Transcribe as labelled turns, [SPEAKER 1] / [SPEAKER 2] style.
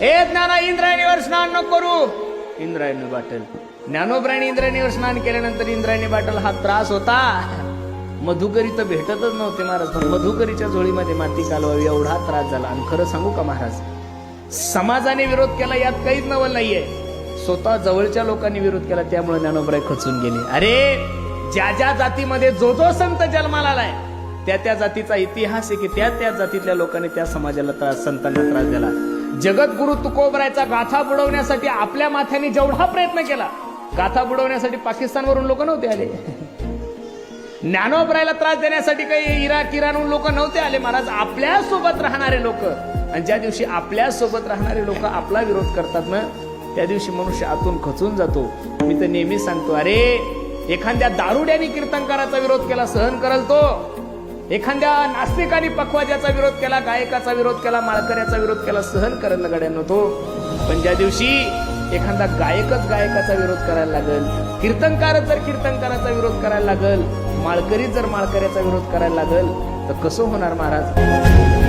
[SPEAKER 1] हे ज्ञाना इंद्रायणीवर स्नान नको करू. इंद्रायणी बाटल. ज्ञानोबरायणी इंद्रायणीवर स्नान केल्यानंतर इंद्रायणी बाटल हा त्रास होता. मधुकरी तर भेटतच नव्हते महाराज, पण मधुकरीच्या झोळीमध्ये माती कालवावी एवढा त्रास झाला. आणि खरं सांगू का महाराज, समाजाने विरोध केला यात काहीच नवल नाहीये, स्वतः जवळच्या लोकांनी विरोध केला, त्यामुळे ज्ञानोबराय खचून गेले. अरे ज्या ज्या जातीमध्ये जो जो संत जन्माला आलाय त्या त्या जातीचा इतिहास आहे की त्या त्या जातीतल्या लोकांनी त्या समाजाला त्रास, संतांना त्रास दिला. जगद्गुरु तुकोबरायचा गाथा बुडवण्यासाठी आपल्या माथ्याने जेवढा प्रयत्न केला, गाथा बुडवण्यासाठी पाकिस्तानवरून लोक नव्हते आले. ज्ञानोबरायला त्रास देण्यासाठी काही इराणहून लोक नव्हते आले महाराज, आपल्या सोबत राहणारे लोक. आणि ज्या दिवशी आपल्या सोबत राहणारे लोक आपला विरोध करतात ना, त्या दिवशी मनुष्य आतून खचून जातो. मी तर नेहमी सांगतो, अरे एखाद्या दारुड्याने कीर्तनकाराचा विरोध केला सहन करल तो, एखाद्या नास्तिकाने पखवाजाचा विरोध केला, गायकाचा विरोध केला, माळकऱ्याचा विरोध केला, सहन करल गड्यांनो तो. पण ज्या दिवशी एखादा गायकच गायकाचा विरोध करायला लागल, कीर्तनकारच जर कीर्तनकाराचा विरोध करायला लागल, माळकरी जर माळकऱ्याचा विरोध करायला लागल, तर कसं होणार महाराज.